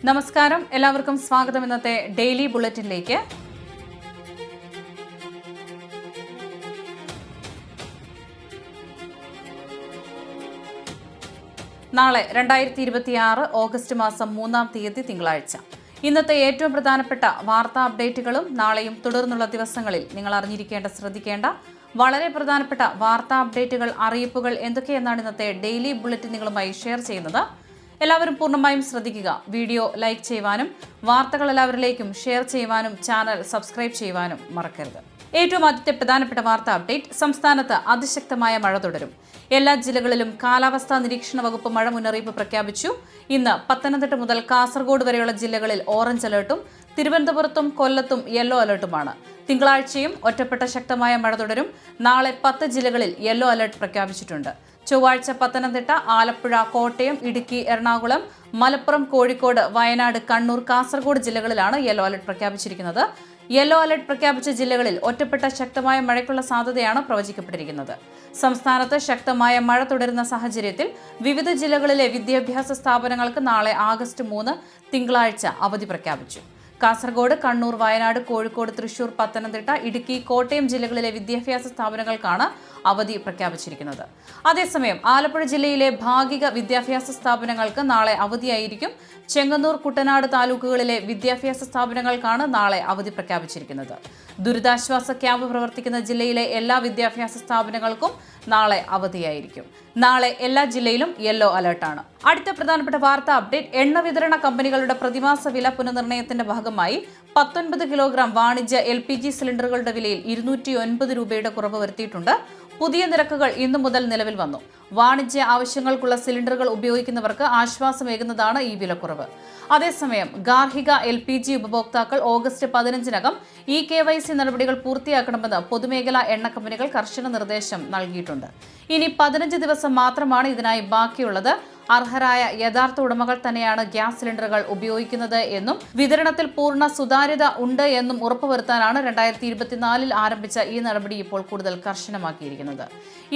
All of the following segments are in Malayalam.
നമസ്കാരം, എല്ലാവർക്കും സ്വാഗതം. ഇന്നത്തെ ഡെയിലി ബുള്ളറ്റിനിലേക്ക്. നാളെ 2026 ഓഗസ്റ്റ് മാസം 3-ാം തീയതി തിങ്കളാഴ്ച. ഇന്നത്തെ ഏറ്റവും പ്രധാനപ്പെട്ട വാർത്താ അപ്ഡേറ്റുകളും നാളെയും തുടർന്നുള്ള ദിവസങ്ങളിൽ നിങ്ങൾ ശ്രദ്ധിക്കേണ്ട വളരെ പ്രധാനപ്പെട്ട വാർത്താ അപ്ഡേറ്റുകൾ, അറിയിപ്പുകൾ എന്തൊക്കെയെന്നാണ് ഇന്നത്തെ ഡെയിലി ബുള്ളറ്റിൻ നിങ്ങളുമായി ഷെയർ ചെയ്യുന്നത്. എല്ലാവരും പൂർണ്ണമായും ശ്രദ്ധിക്കുക. വീഡിയോ ലൈക്ക് ചെയ്യുവാനും വാർത്തകൾ എല്ലാവരിലേക്കും ഷെയർ ചെയ്യുവാനും ചാനൽ സബ്സ്ക്രൈബ് ചെയ്യുവാനും മറക്കരുത്. ഏറ്റവും ആദ്യത്തെ പ്രധാനപ്പെട്ട വാർത്താ അപ്ഡേറ്റ്: സംസ്ഥാനത്ത് അതിശക്തമായ മഴ തുടരും. എല്ലാ ജില്ലകളിലും കാലാവസ്ഥാ നിരീക്ഷണ വകുപ്പ് മഴ മുന്നറിയിപ്പ് പ്രഖ്യാപിച്ചു. ഇന്ന് പത്തനംതിട്ട മുതൽ കാസർഗോഡ് വരെയുള്ള ജില്ലകളിൽ ഓറഞ്ച് അലർട്ടും തിരുവനന്തപുരത്തും കൊല്ലത്തും യെല്ലോ അലർട്ടുമാണ്. തിങ്കളാഴ്ചയും ഒറ്റപ്പെട്ട ശക്തമായ മഴ തുടരും. നാളെ 10 ജില്ലകളിൽ യെല്ലോ അലർട്ട് പ്രഖ്യാപിച്ചിട്ടുണ്ട്. ചൊവ്വാഴ്ച പത്തനംതിട്ട, ആലപ്പുഴ, കോട്ടയം, ഇടുക്കി, എറണാകുളം, മലപ്പുറം, കോഴിക്കോട്, വയനാട്, കണ്ണൂർ, കാസർഗോഡ് ജില്ലകളിലാണ് യെല്ലോ അലർട്ട് പ്രഖ്യാപിച്ചിരിക്കുന്നത്. യെല്ലോ അലർട്ട് പ്രഖ്യാപിച്ച ജില്ലകളിൽ ഒറ്റപ്പെട്ട ശക്തമായ മഴയ്ക്കുള്ള സാധ്യതയാണ് പ്രവചിക്കപ്പെട്ടിരിക്കുന്നത്. സംസ്ഥാനത്ത് ശക്തമായ മഴ തുടരുന്ന സാഹചര്യത്തിൽ വിവിധ ജില്ലകളിലെ വിദ്യാഭ്യാസ സ്ഥാപനങ്ങൾക്ക് നാളെ ആഗസ്റ്റ് 3 തിങ്കളാഴ്ച അവധി പ്രഖ്യാപിച്ചു. കാസർഗോഡ്, കണ്ണൂർ, വയനാട്, കോഴിക്കോട്, തൃശൂർ, പത്തനംതിട്ട, ഇടുക്കി, കോട്ടയം ജില്ലകളിലെ വിദ്യാഭ്യാസ സ്ഥാപനങ്ങൾക്കാണ് അവധി പ്രഖ്യാപിച്ചിരിക്കുന്നത്. അതേസമയം ആലപ്പുഴ ജില്ലയിലെ ഭാഗിക വിദ്യാഭ്യാസ സ്ഥാപനങ്ങൾക്ക് നാളെ അവധിയായിരിക്കും. ചെങ്ങന്നൂർ, കുട്ടനാട് താലൂക്കുകളിലെ വിദ്യാഭ്യാസ സ്ഥാപനങ്ങൾക്കാണ് നാളെ അവധി പ്രഖ്യാപിച്ചിരിക്കുന്നത്. ദുരിതാശ്വാസ ക്യാമ്പ് പ്രവർത്തിക്കുന്ന ജില്ലയിലെ എല്ലാ വിദ്യാഭ്യാസ സ്ഥാപനങ്ങൾക്കും നാളെ അവധിയായിരിക്കും. നാളെ എല്ലാ ജില്ലയിലും യെല്ലോ അലർട്ടാണ്. അടുത്ത പ്രധാനപ്പെട്ട വാർത്താ അപ്ഡേറ്റ്: എണ്ണ വിതരണ കമ്പനികളുടെ പ്രതിമാസ വില പുനർനിർണയത്തിന്റെ ഭാഗമായി 19 കിലോഗ്രാം വാണിജ്യ LPG സിലിണ്ടറുകളുടെ വിലയിൽ 209 രൂപയുടെ കുറവ് വരുത്തിയിട്ടുണ്ട്. പുതിയ നിരക്കുകൾ ഇന്നു മുതൽ നിലവിൽ വന്നു. വാണിജ്യ ആവശ്യങ്ങൾക്കുള്ള സിലിണ്ടറുകൾ ഉപയോഗിക്കുന്നവർക്ക് ആശ്വാസമേകുന്നതാണ് ഈ വിലക്കുറവ്. അതേസമയം ഗാർഹിക LPG ഉപഭോക്താക്കൾ ഓഗസ്റ്റ് 15-നകം KYC നടപടികൾ പൂർത്തിയാക്കണമെന്ന് പൊതുമേഖലാ എണ്ണ കമ്പനികൾ കർശന നിർദ്ദേശം നൽകിയിട്ടുണ്ട്. ഇനി 15 ദിവസം മാത്രമാണ് ഇതിനായി ബാക്കിയുള്ളത്. അർഹരായ യഥാർത്ഥ ഉടമകൾ തന്നെയാണ് ഗ്യാസ് സിലിണ്ടറുകൾ ഉപയോഗിക്കുന്നത് എന്നും വിതരണത്തിൽ പൂർണ്ണ സുതാര്യത ഉണ്ട് എന്നും ഉറപ്പുവരുത്താനാണ് 2024 ആരംഭിച്ച ഈ നടപടി ഇപ്പോൾ കൂടുതൽ കർശനമാക്കിയിരിക്കുന്നത്.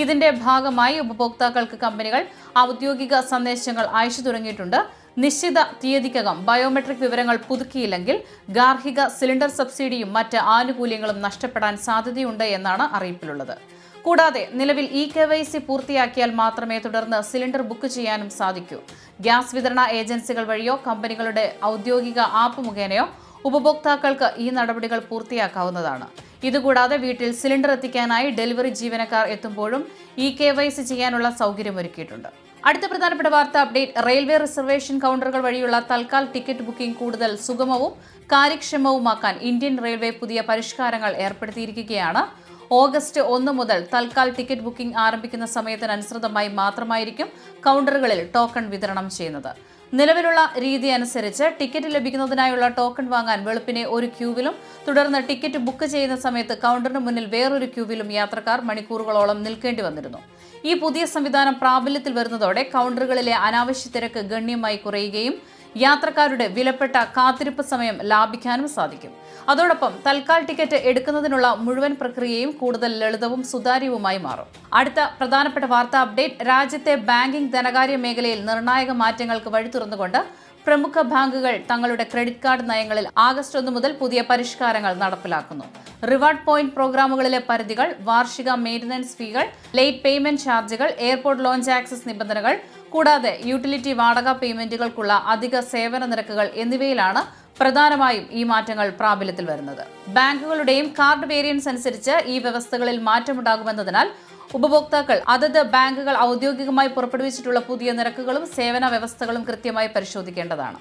ഇതിന്റെ ഭാഗമായി ഉപഭോക്താക്കൾക്ക് കമ്പനികൾ ഔദ്യോഗിക സന്ദേശങ്ങൾ അയച്ചു തുടങ്ങിയിട്ടുണ്ട്. നിശ്ചിത തീയതിക്കകം ബയോമെട്രിക് വിവരങ്ങൾ പുതുക്കിയില്ലെങ്കിൽ ഗാർഹിക സിലിണ്ടർ സബ്സിഡിയും മറ്റ് ആനുകൂല്യങ്ങളും നഷ്ടപ്പെടാൻ സാധ്യതയുണ്ട് എന്നാണ് അറിയിപ്പിലുള്ളത്. കൂടാതെ നിലവിൽ KYC പൂർത്തിയാക്കിയാൽ മാത്രമേ തുടർന്ന് സിലിണ്ടർ ബുക്ക് ചെയ്യാനും സാധിക്കൂ. ഗ്യാസ് വിതരണ ഏജൻസികൾ വഴിയോ കമ്പനികളുടെ ഔദ്യോഗിക ആപ്പ് മുഖേനയോ ഉപഭോക്താക്കൾക്ക് ഈ നടപടികൾ പൂർത്തിയാക്കാവുന്നതാണ്. ഇതുകൂടാതെ വീട്ടിൽ സിലിണ്ടർ എത്തിക്കാനായി ഡെലിവറി ജീവനക്കാർ എത്തുമ്പോഴും KYC ചെയ്യാനുള്ള സൗകര്യമൊരുക്കിയിട്ടുണ്ട്. അടുത്ത പ്രധാനപ്പെട്ട വാർത്താ അപ്ഡേറ്റ്: റെയിൽവേ റിസർവേഷൻ കൗണ്ടറുകൾ വഴിയുള്ള തൽക്കാൽ ടിക്കറ്റ് ബുക്കിംഗ് കൂടുതൽ സുഗമവും കാര്യക്ഷമവുമാക്കാൻ ഇന്ത്യൻ റെയിൽവേ പുതിയ പരിഷ്കാരങ്ങൾ ഏർപ്പെടുത്തിയിരിക്കുകയാണ്. ഓഗസ്റ്റ് 1 മുതൽ തൽക്കാൽ ടിക്കറ്റ് ബുക്കിംഗ് ആരംഭിക്കുന്ന സമയത്തിനനുസൃതമായി മാത്രമായിരിക്കും കൗണ്ടറുകളിൽ ടോക്കൺ വിതരണം ചെയ്യുന്നത്. നിലവിലുള്ള രീതി അനുസരിച്ച് ടിക്കറ്റ് ലഭിക്കുന്നതിനായുള്ള ടോക്കൺ വാങ്ങാൻ വെളുപ്പിനെ ഒരു ക്യൂവിലും തുടർന്ന് ടിക്കറ്റ് ബുക്ക് ചെയ്യുന്ന സമയത്ത് കൗണ്ടറിന് മുന്നിൽ വേറൊരു ക്യൂവിലും യാത്രക്കാർ മണിക്കൂറുകളോളം നിൽക്കേണ്ടി വന്നിരുന്നു. ഈ പുതിയ സംവിധാനം പ്രാബല്യത്തിൽ വരുന്നതോടെ കൗണ്ടറുകളിലെ അനാവശ്യ തിരക്ക് ഗണ്യമായി കുറയുകയും യാത്രക്കാരുടെ വിലപ്പെട്ട കാത്തിരിപ്പ് സമയം ലാഭിക്കാനും സാധിക്കും. അതോടൊപ്പം തൽക്കാൽ ടിക്കറ്റ് എടുക്കുന്നതിനുള്ള മുഴുവൻ പ്രക്രിയയും കൂടുതൽ ലളിതവും സുതാര്യവുമായി മാറും. അടുത്ത പ്രധാനപ്പെട്ട വാർത്താ അപ്ഡേറ്റ്: രാജ്യത്തെ ബാങ്കിംഗ് ധനകാര്യ മേഖലയിൽ നിർണായക മാറ്റങ്ങൾക്ക് വഴി തുറന്നുകൊണ്ട് പ്രമുഖ ബാങ്കുകൾ തങ്ങളുടെ ക്രെഡിറ്റ് കാർഡ് നയങ്ങളിൽ ആഗസ്റ്റ് 1 മുതൽ പുതിയ പരിഷ്കാരങ്ങൾ നടപ്പിലാക്കുന്നു. റിവാർഡ് പോയിന്റ് പ്രോഗ്രാമുകളിലെ പരിധികൾ, വാർഷിക മെയിന്റനൻസ് ഫീകൾ, ലേറ്റ് പേയ്മെന്റ് ചാർജുകൾ, എയർപോർട്ട് ലോഞ്ച് ആക്സസ് നിബന്ധനകൾ, കൂടാതെ യൂട്ടിലിറ്റി വാടക പേയ്മെന്റുകൾക്കുള്ള അധിക സേവന നിരക്കുകൾ എന്നിവയിലാണ് പ്രധാനമായും ഈ മാറ്റങ്ങൾ പ്രാബല്യത്തിൽ വരുന്നത്. ബാങ്കുകളുടെയും കാർഡ് വേരിയൻസ് അനുസരിച്ച് ഈ വ്യവസ്ഥകളിൽ മാറ്റമുണ്ടാകുമെന്നതിനാൽ ഉപഭോക്താക്കൾ അതത് ബാങ്കുകൾ ഔദ്യോഗികമായി പുറപ്പെടുവിച്ചിട്ടുള്ള പുതിയ നിരക്കുകളും സേവന വ്യവസ്ഥകളും കൃത്യമായി പരിശോധിക്കേണ്ടതാണ്.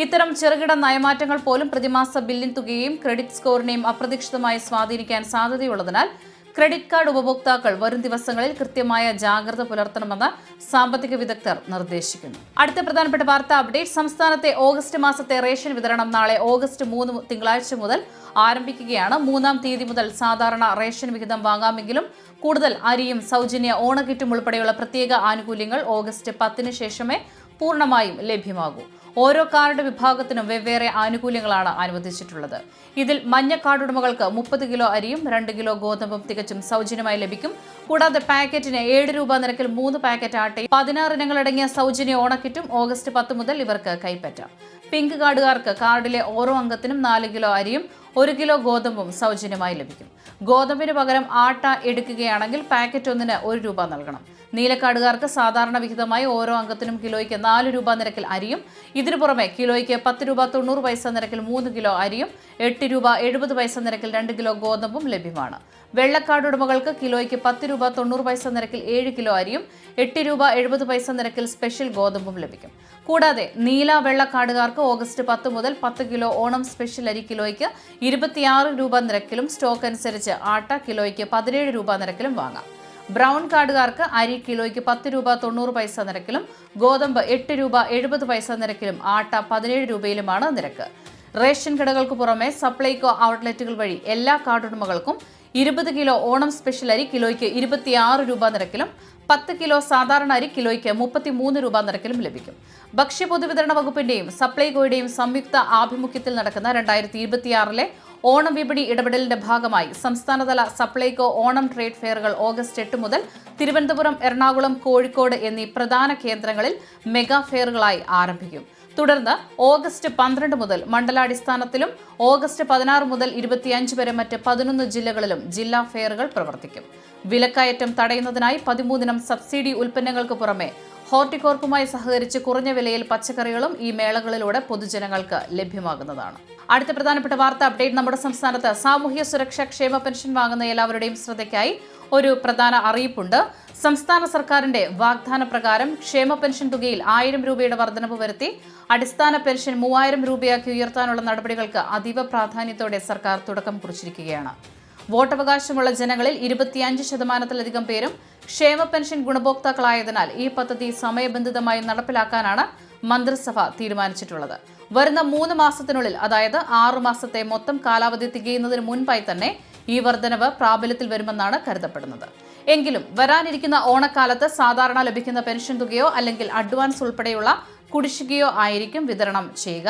ഇത്തരം ചെറുകിട നയമാറ്റങ്ങൾ പോലും പ്രതിമാസ ബില്ലിംഗ് തുകയെയും ക്രെഡിറ്റ് സ്കോറിനെയും അപ്രതീക്ഷിതമായി സ്വാധീനിക്കാൻ സാധ്യതയുള്ളതിനാൽ ക്രെഡിറ്റ് കാർഡ് ഉപഭോക്താക്കൾ വരും ദിവസങ്ങളിൽ കൃത്യമായ ജാഗ്രത പുലർത്തണമെന്ന് സാമ്പത്തിക വിദഗ്ധർ നിർദ്ദേശിക്കുന്നു. അടുത്ത പ്രധാനപ്പെട്ട വാർത്താ അപ്ഡേറ്റ്: സംസ്ഥാനത്തെ ഓഗസ്റ്റ് മാസത്തെ റേഷൻ വിതരണം നാളെ ഓഗസ്റ്റ് 3 തിങ്കളാഴ്ച മുതൽ ആരംഭിക്കുകയാണ്. 3-ാം തീയതി മുതൽ സാധാരണ റേഷൻ വിഹിതം വാങ്ങാമെങ്കിലും കൂടുതൽ അരിയും സൗജന്യ ഓണക്കിറ്റും ഉൾപ്പെടെയുള്ള പ്രത്യേക ആനുകൂല്യങ്ങൾ ഓഗസ്റ്റ് 10-ന് ശേഷമേ പൂർണ്ണമായും ലഭ്യമാകൂ. ഓരോ കാർഡ് വിഭാഗത്തിനും വെവ്വേറെ ആനുകൂല്യങ്ങളാണ് അനുവദിച്ചിട്ടുള്ളത്. ഇതിൽ മഞ്ഞ കാർഡ് ഉടമകൾക്ക് 30 കിലോ അരിയും 2 കിലോ ഗോതമ്പും തികച്ചും സൗജന്യമായി ലഭിക്കും. കൂടാതെ പാക്കറ്റിന് 7 രൂപ നിരക്കിൽ 3 പാക്കറ്റ് ആട്ടയും 16 ഇനങ്ങളടങ്ങിയ സൗജന്യ ഓണക്കിറ്റും ഓഗസ്റ്റ് 10 മുതൽ ഇവർക്ക് കൈപ്പറ്റാം. പിങ്ക് കാർഡുകാർക്ക് കാർഡിലെ ഓരോ അംഗത്തിനും 4 കിലോ അരിയും 1 കിലോ ഗോതമ്പും സൗജന്യമായി ലഭിക്കും. ഗോതമ്പിന് പകരം ആട്ട എടുക്കുകയാണെങ്കിൽ പാക്കറ്റ് ഒന്നിന് 1 രൂപ നൽകണം. നീലക്കാർഡുകാർക്ക് സാധാരണ വിഹിതമായി ഓരോ അംഗത്തിനും കിലോയ്ക്ക് 4 രൂപ നിരക്കിൽ അരിയും ഇതിനു പുറമെ കിലോയ്ക്ക് 10 രൂപ 90 പൈസ നിരക്കിൽ 3 കിലോ അരിയും 8 രൂപ 70 പൈസ നിരക്കിൽ 2 കിലോ ഗോതമ്പും ലഭ്യമാണ്. വെള്ളക്കാർഡ് ഉടമകൾക്ക് കിലോയ്ക്ക് 10 രൂപ 90 പൈസ നിരക്കിൽ 7 കിലോ അരിയും 8 രൂപ 70 പൈസ നിരക്കിൽ സ്പെഷ്യൽ ഗോതമ്പും ലഭിക്കും. കൂടാതെ നീല വെള്ളക്കാർഡുകാർക്ക് ഓഗസ്റ്റ് 10 മുതൽ 10 കിലോ ഓണം സ്പെഷ്യൽ അരി കിലോയ്ക്ക് 26 രൂപ നിരക്കിലും സ്റ്റോക്ക് അനുസരിച്ച് ആട്ട കിലോയ്ക്ക് 17 രൂപ നിരക്കിലും വാങ്ങാം. ബ്രൗൺ കാർഡുകാർക്ക് അരി കിലോയ്ക്ക് 10 രൂപ 90 പൈസ നിരക്കിലും ഗോതമ്പ് 8 രൂപ 70 പൈസ നിരക്കിലും ആട്ട 17 രൂപയിലുമാണ് നിരക്ക്. റേഷൻ കടകൾക്ക് പുറമെ സപ്ലൈകോ ഔട്ട്ലെറ്റുകൾ വഴി എല്ലാ കാർഡുടമകൾക്കും 20 കിലോ ഓണം സ്പെഷ്യൽ അരി കിലോയ്ക്ക് 26 രൂപ നിരക്കിലും 10 കിലോ സാധാരണ അരി കിലോയ്ക്ക് 33 രൂപ നിരക്കിലും ലഭിക്കും. ഭക്ഷ്യ പൊതുവിതരണ വകുപ്പിന്റെയും സപ്ലൈകോയുടെയും സംയുക്ത ആഭിമുഖ്യത്തിൽ നടക്കുന്ന 2026 ഓണം വിപണി ഇടപെടലിന്റെ ഭാഗമായി സംസ്ഥാനതല സപ്ലൈകോ ഓണം ട്രേഡ് ഫെയറുകൾ ഓഗസ്റ്റ് 8 മുതൽ തിരുവനന്തപുരം, എറണാകുളം, കോഴിക്കോട് എന്നീ പ്രധാന കേന്ദ്രങ്ങളിൽ മെഗാ ഫെയറുകളായി ആരംഭിക്കും. തുടർന്ന് ഓഗസ്റ്റ് 12 മുതൽ മണ്ഡലാടിസ്ഥാനത്തിലും ഓഗസ്റ്റ് 16 മുതൽ 25 വരെ മറ്റ് 11 ജില്ലകളിലും ജില്ലാ ഫെയറുകൾ പ്രവർത്തിക്കും. വിലക്കയറ്റം തടയുന്നതിനായി 13 സബ്സിഡി ഉൽപ്പന്നങ്ങൾക്ക് പുറമെ ഹോർട്ടികോർപ്പുമായി സഹകരിച്ച് കുറഞ്ഞ വിലയിൽ പച്ചക്കറികളും ഈ മേളകളിലൂടെ പൊതുജനങ്ങൾക്ക് ലഭ്യമാകുന്നതാണ്. അടുത്ത പ്രധാനപ്പെട്ട വാർത്താ അപ്ഡേറ്റ് നമ്മുടെ സംസ്ഥാനത്ത് സാമൂഹ്യ സുരക്ഷാ ക്ഷേമ പെൻഷൻ വാങ്ങുന്ന എല്ലാവരുടെയും ശ്രദ്ധയ്ക്കായി ഒരു പ്രധാന അറിയിപ്പുണ്ട്. സംസ്ഥാന സർക്കാരിന്റെ വാഗ്ദാന പ്രകാരം ക്ഷേമ പെൻഷൻ തുകയിൽ 1000 രൂപയുടെ വർധനവ് വരുത്തി അടിസ്ഥാന പെൻഷൻ 3000 രൂപയാക്കി ഉയർത്താനുള്ള നടപടികൾക്ക് അതീവ പ്രാധാന്യത്തോടെ സർക്കാർ തുടക്കം കുറിച്ചിരിക്കുകയാണ്. വോട്ടവകാശമുള്ള ജനങ്ങളിൽ 25% പേരും ക്ഷേമ പെൻഷൻ ഗുണഭോക്താക്കളായതിനാൽ ഈ പദ്ധതി സമയബന്ധിതമായി നടപ്പിലാക്കാനാണ് മന്ത്രിസഭ തീരുമാനിച്ചിട്ടുള്ളത്. വരുന്ന 3 മാസത്തിനുള്ളിൽ, അതായത് 6 മാസത്തെ മൊത്തം കാലാവധി തികയുന്നതിന് മുൻപായി തന്നെ ഈ വർധനവ് പ്രാബല്യത്തിൽ വരുമെന്നാണ് കരുതപ്പെടുന്നത്. എങ്കിലും വരാനിരിക്കുന്ന ഓണക്കാലത്ത് സാധാരണ ലഭിക്കുന്ന പെൻഷൻ തുകയോ അല്ലെങ്കിൽ അഡ്വാൻസ് ഉൾപ്പെടെയുള്ള കുടിശ്ശികയോ ആയിരിക്കും വിതരണം ചെയ്യുക.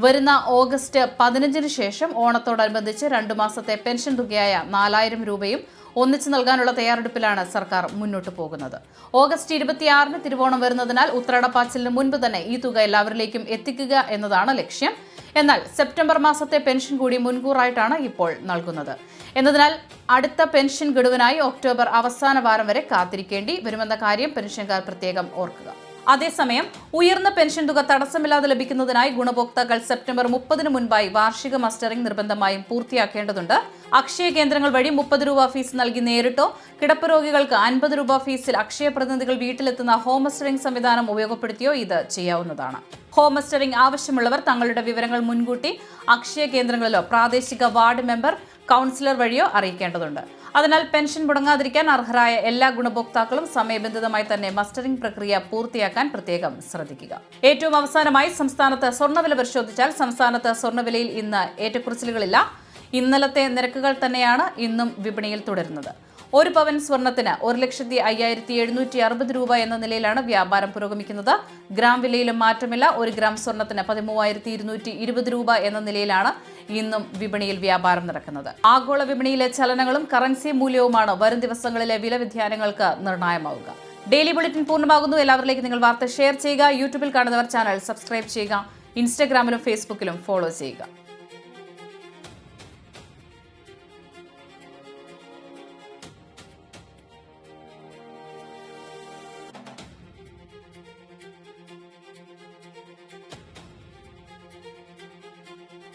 വരുന്ന ഓഗസ്റ്റ് 15 ശേഷം ഓണത്തോടനുബന്ധിച്ച് 2 മാസത്തെ പെൻഷൻ തുകയായ 4000 രൂപയും ഒന്നിച്ചു നൽകാനുള്ള തയ്യാറെടുപ്പിലാണ് സർക്കാർ മുന്നോട്ട് പോകുന്നത്. ഓഗസ്റ്റ് 26 തിരുവോണം വരുന്നതിനാൽ ഉത്രാടപ്പാച്ചിലിന് മുൻപ് തന്നെ ഈ തുക എല്ലാവരിലേക്കും എത്തിക്കുക എന്നതാണ് ലക്ഷ്യം. എന്നാൽ സെപ്റ്റംബർ മാസത്തെ പെൻഷൻ കൂടി മുൻകൂറായിട്ടാണ് ഇപ്പോൾ നൽകുന്നത്. എന്നതിനാൽ അടുത്ത പെൻഷൻ ഗഡുവിനായി ഒക്ടോബർ അവസാന വാരം വരെ കാത്തിരിക്കേണ്ടി വരുമെന്ന കാര്യം പെൻഷൻകാർ പ്രത്യേകം ഓർക്കുക. അതേസമയം ഉയർന്ന പെൻഷൻ തുക തടസ്സമില്ലാതെ ലഭിക്കുന്നതിനായി ഗുണഭോക്താക്കൾ സെപ്റ്റംബർ 30 മുൻപായി വാർഷിക മസ്റ്ററിംഗ് നിർബന്ധമായും പൂർത്തിയാക്കേണ്ടതുണ്ട്. അക്ഷയ കേന്ദ്രങ്ങൾ വഴി 30 രൂപ ഫീസ് നൽകി നേരിട്ടോ കിടപ്പ് രോഗികൾക്ക് 50 രൂപ ഫീസിൽ അക്ഷയ പ്രതിനിധികൾ വീട്ടിലെത്തുന്ന ഹോം മസ്റ്ററിംഗ് സംവിധാനം ഉപയോഗപ്പെടുത്തിയോ ഇത് ചെയ്യാവുന്നതാണ്. ഹോം മസ്റ്ററിംഗ് ആവശ്യമുള്ളവർ തങ്ങളുടെ വിവരങ്ങൾ മുൻകൂട്ടി അക്ഷയ കേന്ദ്രങ്ങളിലോ പ്രാദേശിക വാർഡ് മെമ്പർ, കൗൺസിലർ വഴിയോ അറിയിക്കേണ്ടതുണ്ട്. അതിനാൽ പെൻഷൻ മുടങ്ങാതിരിക്കാൻ അർഹരായ എല്ലാ ഗുണഭോക്താക്കളും സമയബന്ധിതമായി തന്നെ മസ്റ്ററിംഗ് പ്രക്രിയ പൂർത്തിയാക്കാൻ പ്രത്യേകം ശ്രദ്ധിക്കുക. ഏറ്റവും അവസാനമായി സംസ്ഥാനത്ത് സ്വർണ്ണവില പരിശോധിച്ചാൽ സംസ്ഥാനത്ത് സ്വർണ്ണവിലയിൽ ഇന്ന് ഏറ്റക്കുറച്ചിലുകളില്ല. ഇന്നലത്തെ നിരക്കുകൾ തന്നെയാണ് ഇന്നും വിപണിയിൽ തുടരുന്നത്. 1 പവൻ സ്വർണത്തിന് 1,05,760 രൂപ എന്ന നിലയിലാണ് വ്യാപാരം പുരോഗമിക്കുന്നത്. ഗ്രാം വിലയിലും മാറ്റമില്ല. 1 ഗ്രാം സ്വർണത്തിന് 13,220 രൂപ എന്ന നിലയിലാണ് ഇന്നും വിപണിയിൽ വ്യാപാരം നടക്കുന്നത്. ആഗോള വിപണിയിലെ ചലനങ്ങളും കറൻസി മൂല്യവുമാണ് വരും ദിവസങ്ങളിലെ വില വ്യതിയാനങ്ങൾക്ക് നിർണായകമാവുക. ഡെയിലി ബുള്ളറ്റിൻ പൂർണ്ണമാകുന്നു. എല്ലാവരിലേക്കും നിങ്ങൾ വാർത്ത ഷെയർ ചെയ്യുക. യൂട്യൂബിൽ കാണുന്നവർ ചാനൽ സബ്സ്ക്രൈബ് ചെയ്യുക. ഇൻസ്റ്റഗ്രാമിലും ഫേസ്ബുക്കിലും ഫോളോ ചെയ്യുക.